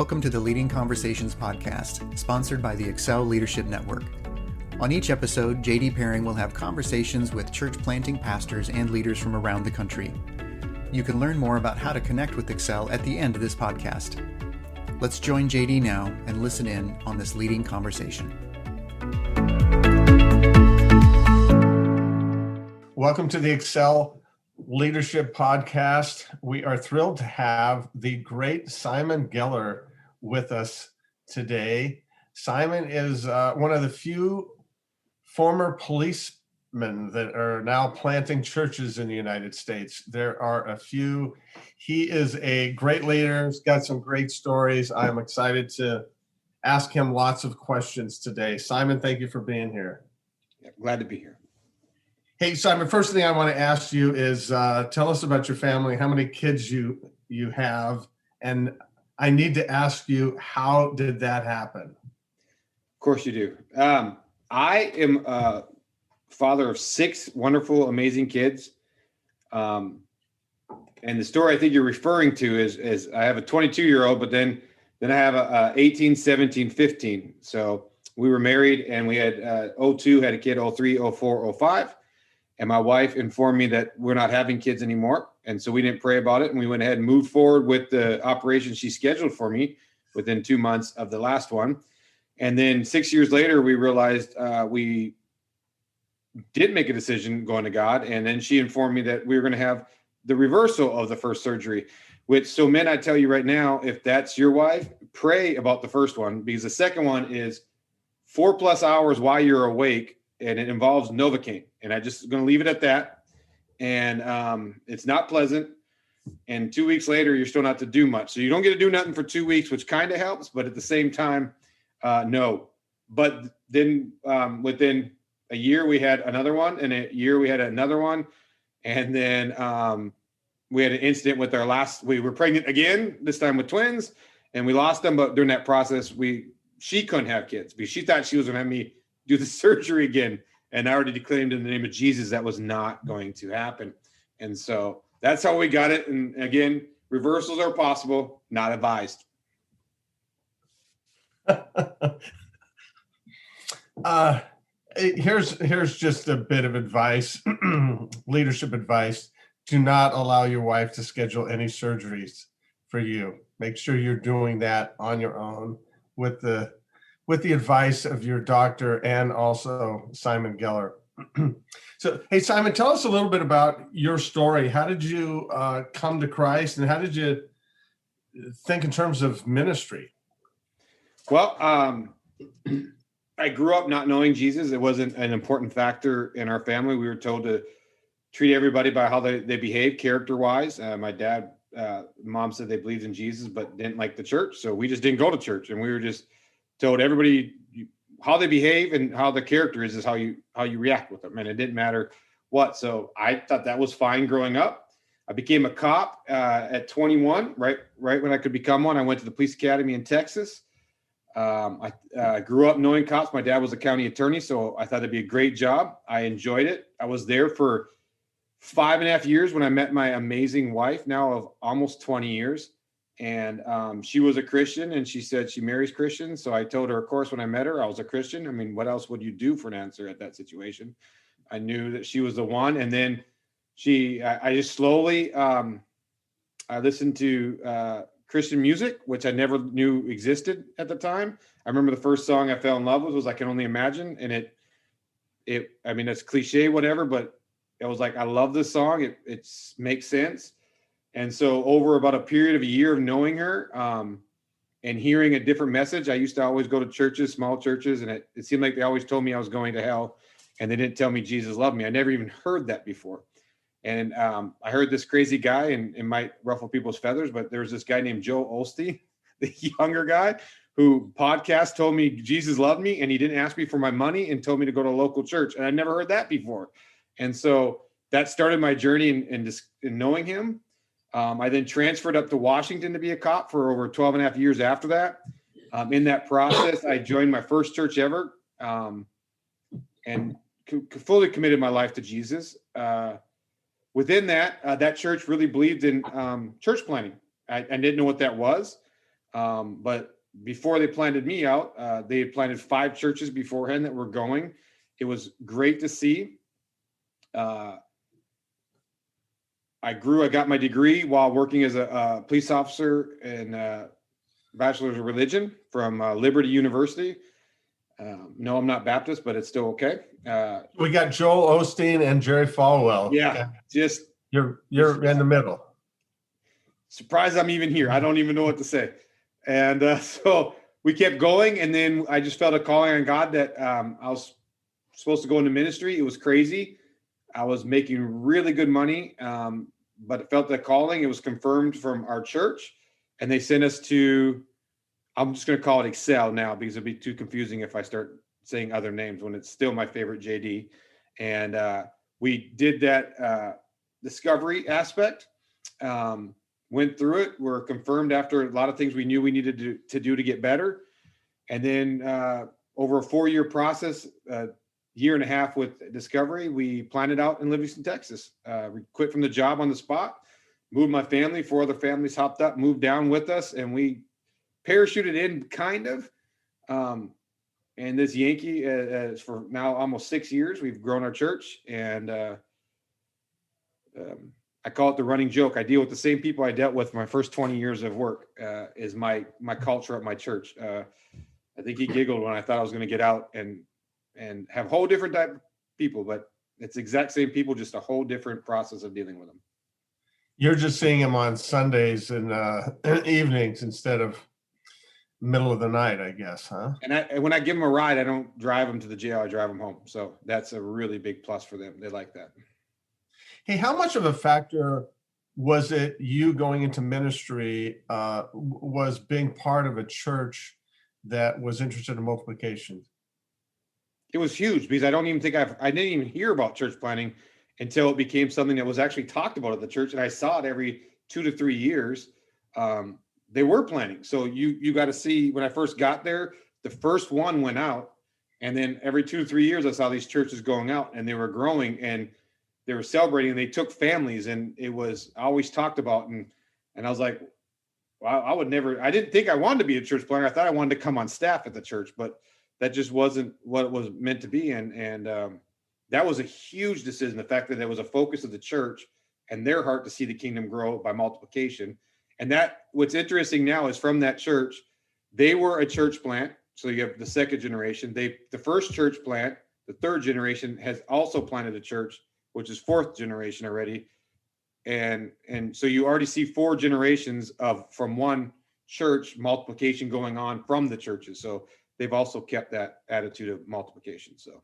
Welcome to the Leading Conversations podcast, sponsored by the Excel Leadership Network. On each episode, JD Pairing will have conversations with church planting pastors and leaders from around the country. You can learn more about how to connect with Excel at the end of this podcast. Let's join JD now and listen in on this leading conversation. Welcome to the Excel Leadership Podcast. We are thrilled to have the great Simon Geller with us today. Simon is one of the few former policemen that are now planting churches in the United States. There are a few. He is a great leader. He's got some great stories. I'm excited to ask him lots of questions today. Simon, thank you for being here. Yeah, glad to be here. Hey, Simon, first thing I want to ask you is tell us about your family, how many kids you have, and I need to ask you, how did that happen? Of course you do. I am a father of 6 wonderful, amazing kids. And the story I think you're referring to is I have a 22-year-old, but then I have a 18, 17, 15. So we were married and we had 02, had a kid, 03, 04, 05. And my wife informed me that we're not having kids anymore. And so we didn't pray about it. And we went ahead and moved forward with the operation she scheduled for me within 2 months of the last one. And then 6 years later, we realized we did make a decision going to God. And then she informed me that we were going to have the reversal of the first surgery, so men, I tell you right now, if that's your wife, pray about the first one, because the second one is 4+ hours while you're awake. And it involves Novocaine. And I just going to leave it at that. And it's not pleasant. And 2 weeks later, you're still not to do much. So you don't get to do nothing for 2 weeks, which kind of helps. But at the same time, no. But then within a year, we had another one. And a year, we had another one. And then we had an incident with our last. We were pregnant again, this time with twins. And we lost them. But during that process, she couldn't have kids because she thought she was going to have me do the surgery again. And I already declared in the name of Jesus that was not going to happen. And so that's how we got it. And again, reversals are possible, not advised. Here's just a bit of advice, leadership advice. Do not allow your wife to schedule any surgeries for you. Make sure you're doing that on your own with the advice of your doctor and also Simon Geller. So, hey, Simon, tell us a little bit about your story. How did you come to Christ, and how did you think in terms of ministry? Well, I grew up not knowing Jesus. It wasn't an important factor in our family. We were told to treat everybody by how they behave character-wise. My dad, mom said they believed in Jesus, but didn't like the church. So we just didn't go to church, and we were just told everybody how they behave and how the character is how you react with them. And it didn't matter what. So I thought that was fine growing up. I became a cop at 21, right when I could become one. I went to the police academy in Texas. I grew up knowing cops. My dad was a county attorney, so I thought it'd be a great job. I enjoyed it. I was there for 5.5 years when I met my amazing wife, now of almost 20 years. And she was a Christian, and she said she marries Christians. So I told her, of course, when I met her, I was a Christian. I mean, what else would you do for an answer at that situation? I knew that she was the one. And then I just slowly, I listened to Christian music, which I never knew existed at the time. I remember the first song I fell in love with was I Can Only Imagine. And I mean, it's cliche, whatever, but it was like, I love this song. It makes sense. And so over about a period of a year of knowing her and hearing a different message, I used to always go to churches, small churches, and it seemed like they always told me I was going to hell, and they didn't tell me Jesus loved me. I never even heard that before. And I heard this crazy guy, and it might ruffle people's feathers, but there was this guy named Joe Osteen, the younger guy, who podcast told me Jesus loved me, and he didn't ask me for my money and told me to go to a local church. And I never heard that before. And so that started my journey in knowing him. I then transferred up to Washington to be a cop for over 12.5 years after that. In that process, I joined my first church ever and fully committed my life to Jesus. Within that church really believed in church planting. I didn't know what that was. But before they planted me out, they had planted 5 churches beforehand that were going. It was great to see. I got my degree while working as a police officer in Bachelor's of Religion from Liberty University. No, I'm not Baptist, but it's still okay. We got Joel Osteen and Jerry Falwell. Yeah, just you're in the middle. Surprised I'm even here. I don't even know what to say. And so we kept going, and then I just felt a calling on God that I was supposed to go into ministry. It was crazy. I was making really good money, but it felt that calling. It was confirmed from our church, and they sent us to, I'm just going to call it Excel now because it'd be too confusing if I start saying other names when it's still my favorite JD. And we did that discovery aspect, went through it. We're confirmed after a lot of things we knew we needed to do to get better. And then over a 4-year process, year and a half with Discovery, we planned it out in Livingston, Texas. We quit from the job on the spot, moved my family, 4 other families hopped up, moved down with us, and we parachuted in kind of. And this Yankee, for now almost 6 years, we've grown our church, and I call it the running joke. I deal with the same people I dealt with my first 20 years of work, is my culture at my church. I think he giggled when I thought I was going to get out and have a whole different type of people, but it's the exact same people, just a whole different process of dealing with them. You're just seeing them on Sundays and evenings instead of middle of the night, I guess, huh? And when I give them a ride, I don't drive them to the jail. I drive them home. So that's a really big plus for them. They like that. Hey, how much of a factor was it you going into ministry, was being part of a church that was interested in multiplication? It was huge because I don't even think I didn't even hear about church planting until it became something that was actually talked about at the church. And I saw it every 2 to 3 years. They were planting. So you got to see, when I first got there, the first one went out. And then every 2 to 3 years, I saw these churches going out, and they were growing and they were celebrating, and they took families, and it was always talked about. And I was like, well, I didn't think I wanted to be a church planter. I thought I wanted to come on staff at the church, but that just wasn't what it was meant to be. And that was a huge decision. The fact that there was a focus of the church and their heart to see the kingdom grow by multiplication. And that, what's interesting now is from that church, they were a church plant. So you have the second generation. The first church plant, the third generation has also planted a church, which is fourth generation already. And so you already see 4 generations from one church multiplication going on from the churches. So they've also kept that attitude of multiplication. So,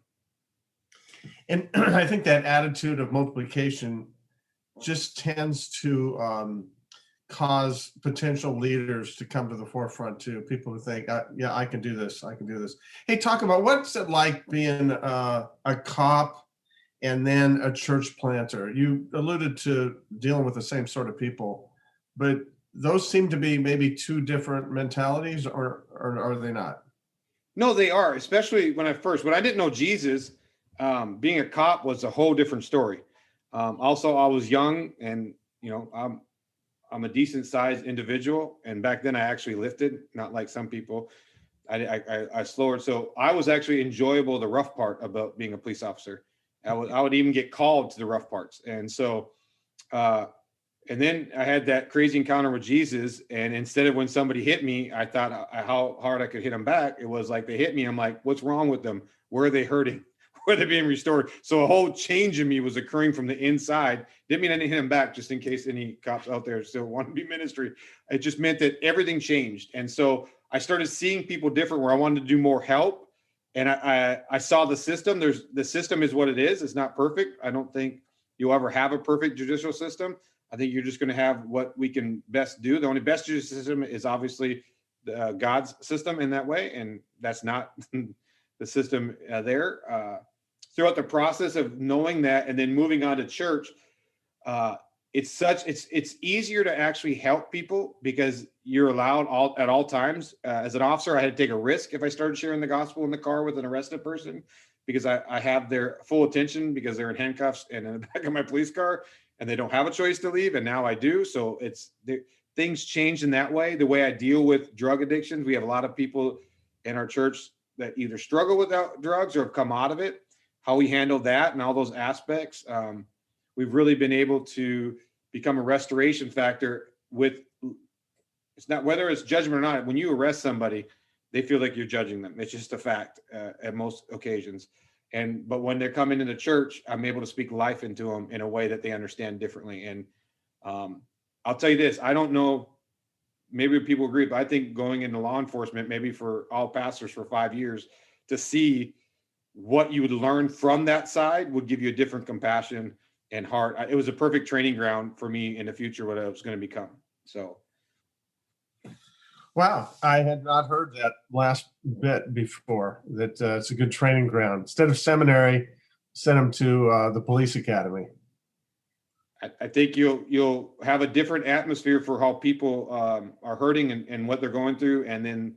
and I think that attitude of multiplication just tends to cause potential leaders to come to the forefront too. People who think, yeah, I can do this. I can do this. Hey, talk about what's it like being a cop and then a church planter. You alluded to dealing with the same sort of people, but those seem to be maybe 2 different mentalities, or are they not? No, they are, especially when I didn't know Jesus, being a cop was a whole different story. Also, I was young, and, I'm a decent sized individual. And back then I actually lifted, not like some people. I slowered. So I was actually enjoyable, the rough part about being a police officer. I would even get called to the rough parts. And so, and then I had that crazy encounter with Jesus. And instead of when somebody hit me, I thought how hard I could hit them back. It was like they hit me. I'm like, what's wrong with them? Where are they hurting? Where are they being restored? So a whole change in me was occurring from the inside. Didn't mean I didn't hit them back, just in case any cops out there still want to be ministry. It just meant that everything changed. And so I started seeing people different, where I wanted to do more help. And I saw the system. The system is what it is. It's not perfect. I don't think you'll ever have a perfect judicial system. I think you're just going to have what we can best do. The only best judicial system is obviously God's system in that way. And that's not the system there. Throughout the process of knowing that and then moving on to church, it's easier to actually help people because you're allowed at all times. As an officer, I had to take a risk if I started sharing the gospel in the car with an arrested person, because I have their full attention because they're in handcuffs and in the back of my police car, and they don't have a choice to leave. And now I do. So things changed in that way. The way I deal with drug addictions, we have a lot of people in our church that either struggle with drugs or have come out of it. How we handle that and all those aspects, we've really been able to become a restoration factor with. It's not whether it's judgment or not. When you arrest somebody, they feel like you're judging them. It's just a fact at most occasions. But when they're coming into church, I'm able to speak life into them in a way that they understand differently. And I'll tell you this, I don't know, maybe people agree, but I think going into law enforcement, maybe for all pastors for 5 years, to see what you would learn from that side would give you a different compassion and heart. It was a perfect training ground for me in the future, what I was going to become. So. Wow, I had not heard that last bit before, that it's a good training ground. Instead of seminary, send them to the police academy. I think you'll have a different atmosphere for how people are hurting and what they're going through. And then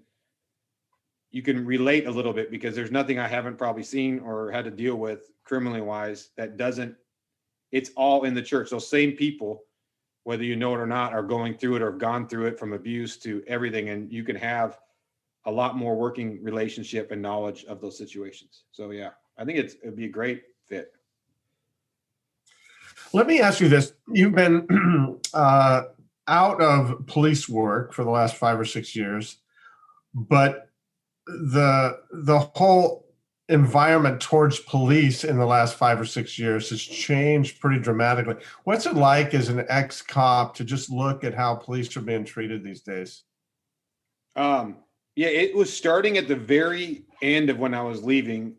you can relate a little bit, because there's nothing I haven't probably seen or had to deal with criminally wise that doesn't, it's all in the church. Those same people, whether you know it or not, are going through it or have gone through it, from abuse to everything. And you can have a lot more working relationship and knowledge of those situations. So yeah, I think it'd be a great fit. Let me ask you this. You've been out of police work for the last 5 or 6 years, but the whole environment towards police in the last 5 or 6 years has changed pretty dramatically. What's it like as an ex-cop to just look at how police are being treated these days? Yeah, it was starting at the very end of when I was leaving.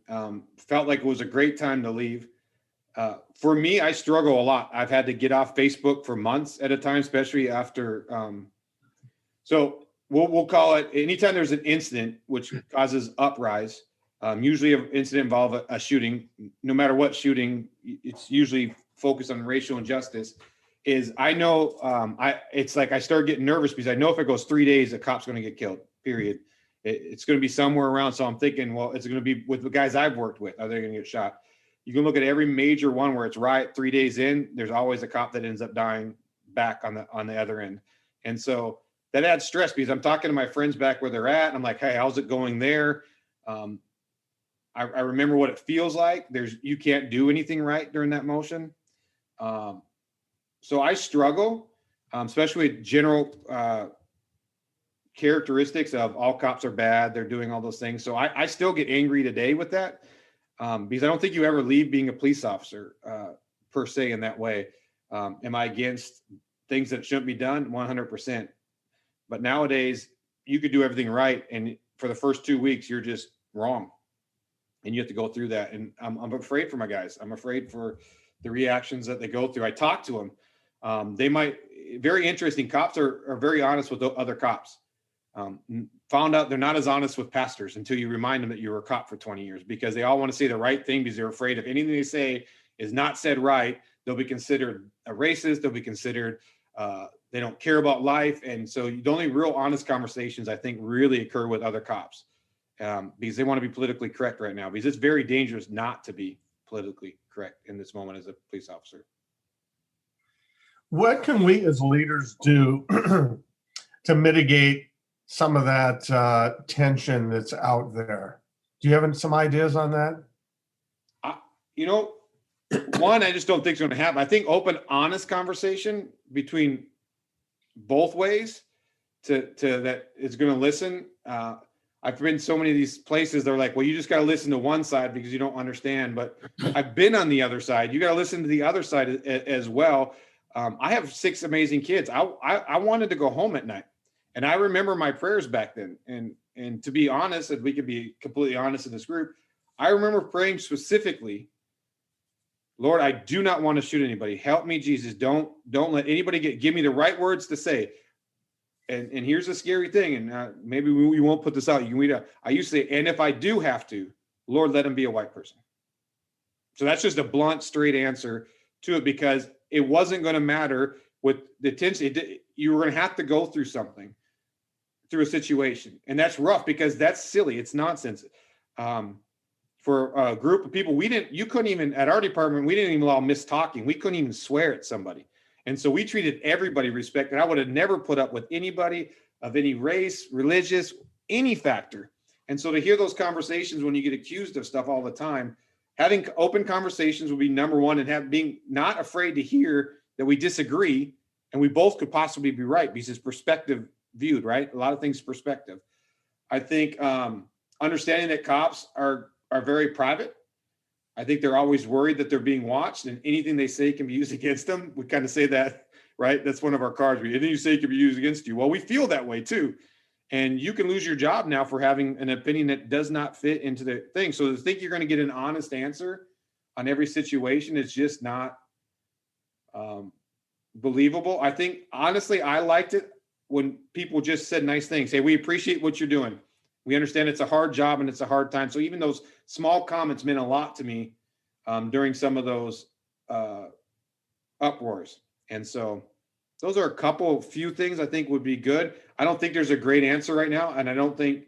Felt like it was a great time to leave. For me, I struggle a lot. I've had to get off Facebook for months at a time, especially after. So we'll call it, anytime there's an incident which causes uprise. Usually an incident involve a shooting. No matter what shooting, it's usually focused on racial injustice. I know it's like I start getting nervous, because I know if it goes 3 days, a cop's going to get killed, period. It's going to be somewhere around. So I'm thinking, well, it's going to be with the guys I've worked with. Are they going to get shot? You can look at every major one where it's riot 3 days in, there's always a cop that ends up dying back on the other end. And so that adds stress, because I'm talking to my friends back where they're at. And I'm like, hey, how's it going there? I remember what it feels like. You can't do anything right during that motion. So I struggle, especially with general characteristics of all cops are bad. They're doing all those things. So I still get angry today with that, because I don't think you ever leave being a police officer per se in that way. Am I against things that shouldn't be done? 100%. But nowadays you could do everything right, and for the first 2 weeks, you're just wrong. And you have to go through that. And I'm afraid for my guys. I'm afraid for the reactions that they go through. I talk to them. Very interesting. Cops are very honest with other cops. Found out they're not as honest with pastors until you remind them that you were a cop for 20 years, because they all want to say the right thing, because they're afraid if anything they say is not said right, they'll be considered a racist. They'll be considered, they don't care about life. And so the only real honest conversations, I think, really occur with other cops. Because they want to be politically correct right now, because it's very dangerous not to be politically correct in this moment as a police officer. What can we as leaders do to mitigate some of that tension that's out there? Do you have some ideas on that? One, I just don't think it's going to happen. I think open, honest conversation between both ways to that is going to listen. I've been so many of these places, they're like, well, you just got to listen to one side because you don't understand. But I've been on the other side. You got to listen to the other side as well. I have 6 amazing kids. I wanted to go home at night. And I remember my prayers back then. And to be honest, if we could be completely honest in this group, I remember praying specifically, Lord, I do not want to shoot anybody. Help me, Jesus. Don't let anybody give me the right words to say. And here's the scary thing, and maybe we won't put this out. You can read it. I used to say, and if I do have to, Lord, let him be a white person. So that's just a blunt, straight answer to it, because it wasn't going to matter with the tension. You were going to have to go through something, through a situation. And that's rough, because that's silly. It's nonsense. For a group of people, you couldn't even, at our department, we didn't even allow mistalking. We couldn't even swear at somebody. And so we treated everybody respect. And I would have never put up with anybody of any race, religious, any factor. And so to hear those conversations when you get accused of stuff all the time, having open conversations would be number one, and being not afraid to hear that we disagree and we both could possibly be right, because it's perspective viewed, right? A lot of things perspective. I think understanding that cops are very private. I think they're always worried that they're being watched, and anything they say can be used against them. We kind of say that, right? That's one of our cards. Anything you say can be used against you. Well, we feel that way too. And you can lose your job now for having an opinion that does not fit into the thing. So to think you're going to get an honest answer on every situation is just not believable. I think, honestly, I liked it when people just said nice things. Hey, we appreciate what you're doing. We understand it's a hard job and it's a hard time. So even those small comments meant a lot to me during some of those uproars. And so those are few things I think would be good. I don't think there's a great answer right now. And I don't think,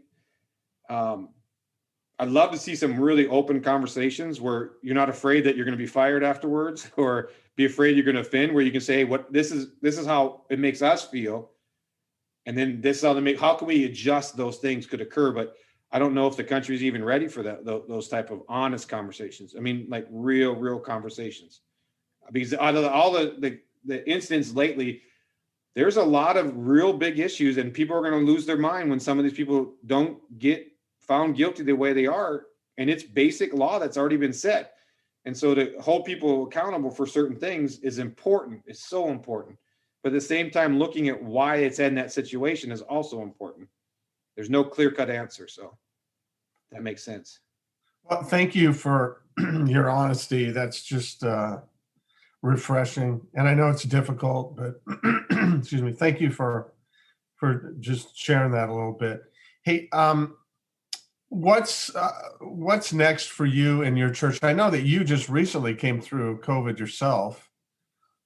I'd love to see some really open conversations where you're not afraid that you're going to be fired afterwards, or be afraid you're going to offend, where you can say, this is how it makes us feel. And then this is how can we adjust those things could occur. But I don't know if the country is even ready for that, those type of honest conversations. I mean, like real conversations, because out of all the incidents lately, there's a lot of real big issues, and people are going to lose their mind when some of these people don't get found guilty the way they are. And it's basic law that's already been set. And so to hold people accountable for certain things is important. It's so important. But at the same time, looking at why it's in that situation is also important. There's no clear-cut answer. So that makes sense. Well, thank you for your honesty. That's just refreshing. And I know it's difficult, but excuse me. Thank you for just sharing that a little bit. Hey, what's next for you and your church? I know that you just recently came through COVID yourself,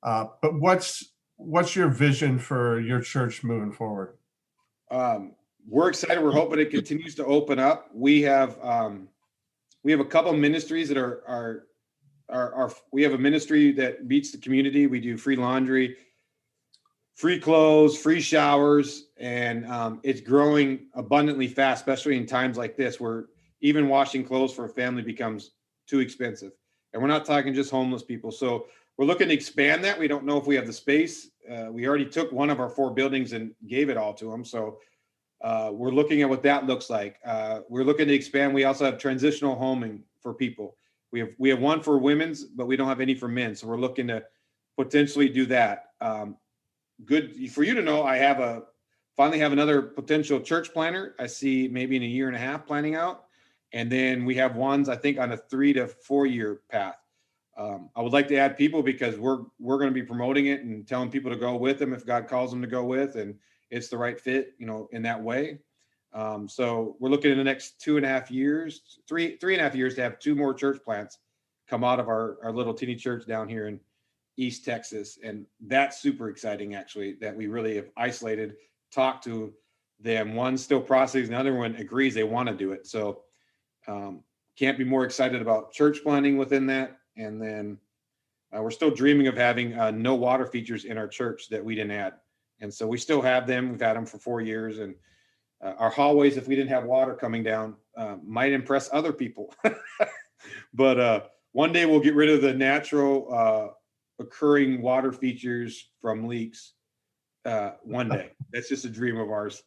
but what's your vision for your church moving forward? We're excited. We're hoping it continues to open up. We have a couple of ministries that are we have a ministry that meets the community. We do free laundry, free clothes, free showers, and it's growing abundantly fast, especially in times like this, where even washing clothes for a family becomes too expensive. And we're not talking just homeless people. So we're looking to expand that. We don't know if we have the space. We already took one of our 4 buildings and gave it all to them. So we're looking at what that looks like. We're looking to expand. We also have transitional homing for people. We have one for women's, but we don't have any for men. So we're looking to potentially do that. Good for you to know. I finally have another potential church planner. I see maybe in a year and a half planning out. And then we have ones, I think, on a 3 to 4 year path. I would like to add people, because we're going to be promoting it and telling people to go with them if God calls them to go with, and it's the right fit, in that way. So we're looking in the next 2.5 years, 3.5 years, to have 2 more church plants come out of our little teeny church down here in East Texas. And that's super exciting, actually, that we really have isolated, talked to them. One still processing, the other one agrees they want to do it. So can't be more excited about church planting within that. And then we're still dreaming of having no water features in our church that we didn't add. And so we still have them. We've had them for 4 years. And our hallways, if we didn't have water coming down, might impress other people. But one day we'll get rid of the natural occurring water features from leaks one day. That's just a dream of ours.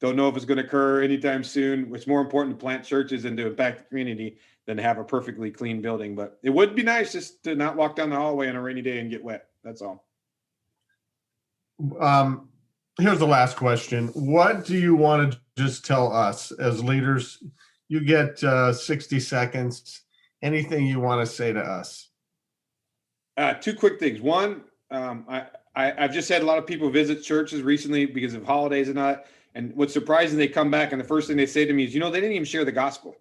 Don't know if it's going to occur anytime soon. It's more important to plant churches and to impact the community than to have a perfectly clean building. But it would be nice just to not walk down the hallway on a rainy day and get wet. That's all. Here's the last question. What do you want to just tell us as leaders? You get 60 seconds. Anything you want to say to us? 2 quick things. One, I've just had a lot of people visit churches recently because of holidays and that. And what's surprising, they come back and the first thing they say to me is, they didn't even share the gospel.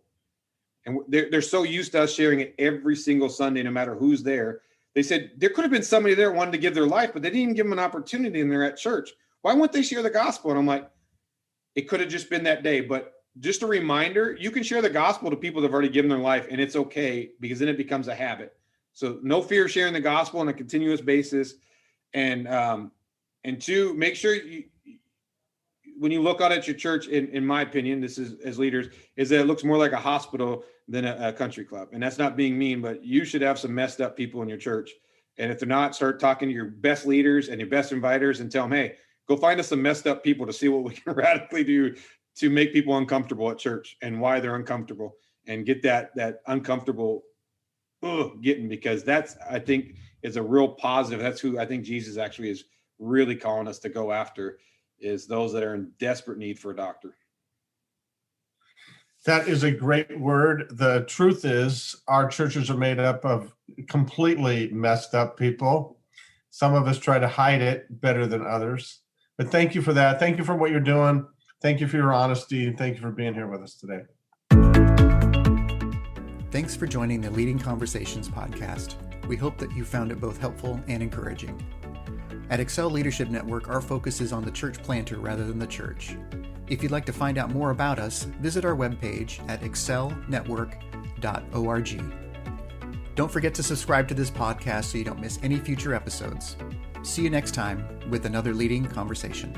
And they're so used to us sharing it every single Sunday, no matter who's there. They said there could have been somebody there who wanted to give their life, but they didn't even give them an opportunity, and they're at church. Why wouldn't they share the gospel? And I'm like, it could have just been that day. But just a reminder, you can share the gospel to people that have already given their life, and it's okay, because then it becomes a habit. So no fear of sharing the gospel on a continuous basis. And two, make sure when you look out at your church, in my opinion, this is as leaders, is that it looks more like a hospital than a country club. And that's not being mean, but you should have some messed up people in your church. And if they're not, start talking to your best leaders and your best inviters and tell them, hey, go find us some messed up people to see what we can radically do to make people uncomfortable at church and why they're uncomfortable, and get that uncomfortable getting, because that's, I think, is a real positive. That's who I think Jesus actually is really calling us to go after, is those that are in desperate need for a doctor. That is a great word. The truth is, our churches are made up of completely messed up people. Some of us try to hide it better than others. But thank you for that. Thank you for what you're doing. Thank you for your honesty. And thank you for being here with us today. Thanks for joining the Leading Conversations podcast. We hope that you found it both helpful and encouraging. At Excel Leadership Network, our focus is on the church planter rather than the church. If you'd like to find out more about us, visit our webpage at excelnetwork.org. Don't forget to subscribe to this podcast so you don't miss any future episodes. See you next time with another Leading Conversation.